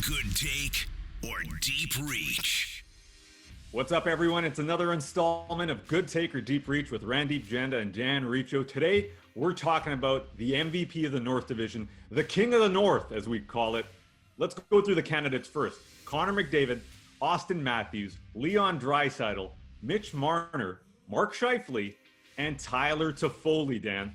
Good take or deep reach? What's up, everyone? It's another installment of Good Take or Deep Reach with Randip, Janda, and Dan Riccio. Today, we're talking about the MVP of the North Division, the King of the North, as we call it. Let's go through the candidates first. Connor McDavid, Auston Matthews, Leon Draisaitl, Mitch Marner, Mark Scheifele, and Tyler Toffoli, Dan.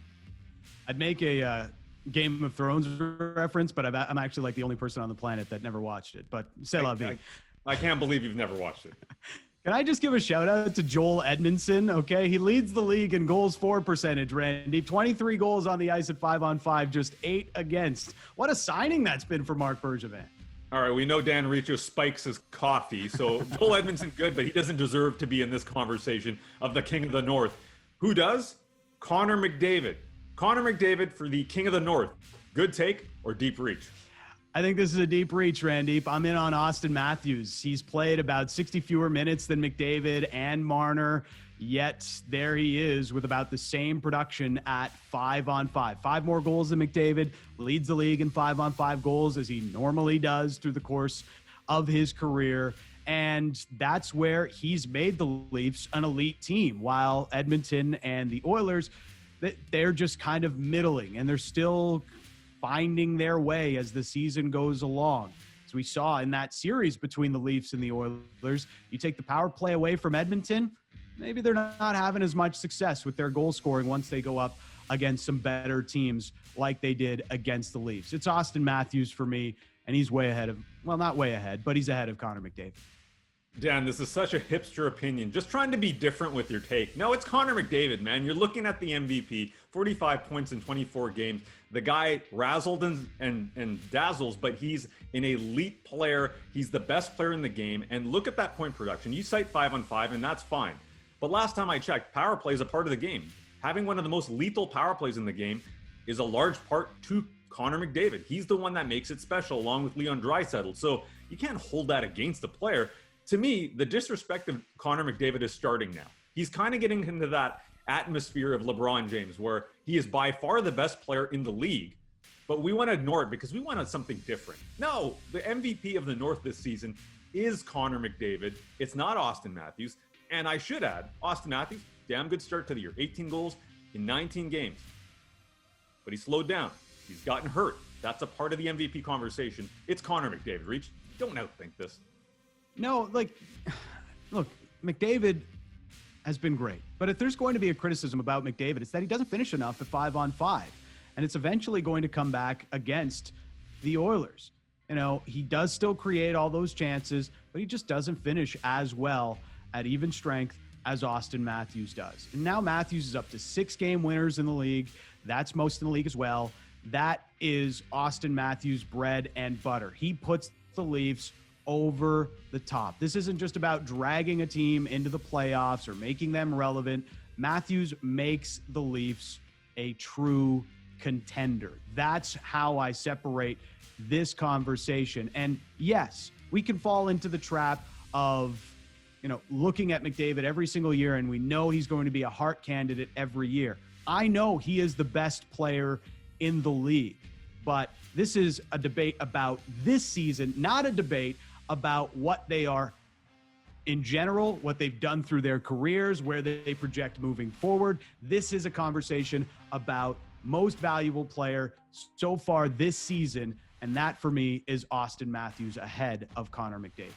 I'd make a Game of Thrones reference, but I'm actually like the only person on the planet that never watched it. But c'est la vie. I can't believe you've never watched it. Can I just give a shout out to Joel Edmondson? Okay, he leads the league in goals for percentage, Randy. 23 goals on the ice at 5-on-5, just 8 against. What a signing that's been for Marc Bergevin. All right, we know Dan Riccio spikes his coffee, so Joel Edmondson good, but he doesn't deserve to be in this conversation of the King of the North. Who does? Connor McDavid. Connor McDavid for the King of the North. Good take or deep reach? I think this is a deep reach, Randip. I'm in on Auston Matthews. He's played about 60 fewer minutes than McDavid and Marner, yet there he is with about the same production at 5-on-5. 5 more goals than McDavid, leads the league in 5-on-5 goals as he normally does through the course of his career. And that's where he's made the Leafs an elite team, while Edmonton and the Oilers, they're just kind of middling, and they're still finding their way as the season goes along. As we saw in that series between the Leafs and the Oilers, you take the power play away from Edmonton, maybe they're not having as much success with their goal scoring once they go up against some better teams like they did against the Leafs. It's Auston Matthews for me, and he's way ahead of, well, not way ahead, but he's ahead of Connor McDavid. Dan, this is such a hipster opinion. Just trying to be different with your take. No, it's Connor McDavid, man. You're looking at the MVP, 45 points in 24 games. The guy razzled and dazzles, but he's an elite player. He's the best player in the game. And look at that point production. You cite 5-on-5, and that's fine. But last time I checked, power play is a part of the game. Having one of the most lethal power plays in the game is a large part to Connor McDavid. He's the one that makes it special, along with Leon Draisaitl. So you can't hold that against the player. To me, the disrespect of Connor McDavid is starting now. He's kind of getting into that atmosphere of LeBron James, where he is by far the best player in the league, but we want to ignore it because we wanted something different. No, the MVP of the North this season is Connor McDavid. It's not Auston Matthews. And I should add, Auston Matthews, damn good start to the year. 18 goals in 19 games. But he slowed down. He's gotten hurt. That's a part of the MVP conversation. It's Connor McDavid. Reach, don't outthink this. No, look, McDavid has been great. But if there's going to be a criticism about McDavid, it's that he doesn't finish enough at 5-on-5. And it's eventually going to come back against the Oilers. You know, he does still create all those chances, but he just doesn't finish as well at even strength as Auston Matthews does. And now Matthews is up to 6 game winners in the league. That's most in the league as well. That is Auston Matthews' bread and butter. He puts the Leafs over the top. This isn't just about dragging a team into the playoffs or making them relevant. Matthews makes the Leafs a true contender. That's how I separate this conversation. And yes, we can fall into the trap of, looking at McDavid every single year, and we know he's going to be a Hart candidate every year. I know he is the best player in the league, but this is a debate about this season, not a debate about what they are in general, what they've done through their careers, where they project moving forward. This is a conversation about most valuable player so far this season, and that for me is Auston Matthews ahead of Connor McDavid.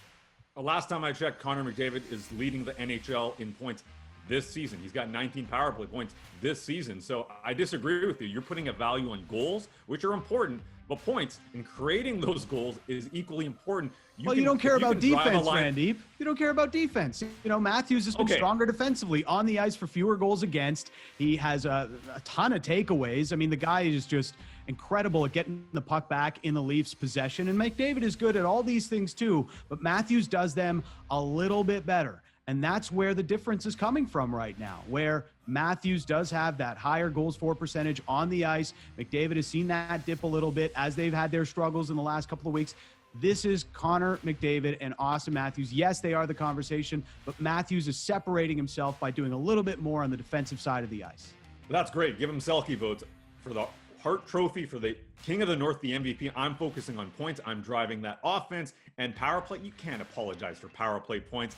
Well, last time I checked, Connor McDavid is leading the NHL in points this season. He's got 19 power play points this season. So I disagree with you. You're putting a value on goals, which are important, but points and creating those goals is equally important. You don't care about defense, Randip. You don't care about defense. Matthews has been stronger defensively on the ice for fewer goals against. He has a ton of takeaways. I mean, the guy is just incredible at getting the puck back in the Leafs' possession. And McDavid is good at all these things too, but Matthews does them a little bit better. And that's where the difference is coming from right now, where Matthews does have that higher goals for percentage on the ice. McDavid has seen that dip a little bit as they've had their struggles in the last couple of weeks. This is Connor McDavid and Auston Matthews. Yes, they are the conversation, but Matthews is separating himself by doing a little bit more on the defensive side of the ice. That's great. Give him Selke votes for the Hart Trophy for the King of the North, the MVP. I'm focusing on points. I'm driving that offense and power play. You can't apologize for power play points.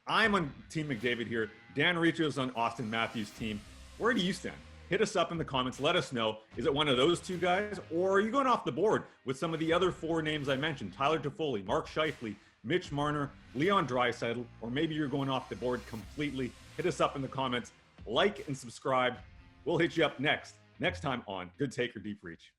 I'm on Team McDavid here. Dan Riccio is on Auston Matthews' team. Where do you stand? Hit us up in the comments. Let us know. Is it one of those two guys, or are you going off the board with some of the other four names I mentioned? Tyler Toffoli, Mark Scheifele, Mitch Marner, Leon Draisaitl, or maybe you're going off the board completely. Hit us up in the comments. Like and subscribe. We'll hit you up next time on Good Take or Deep Reach.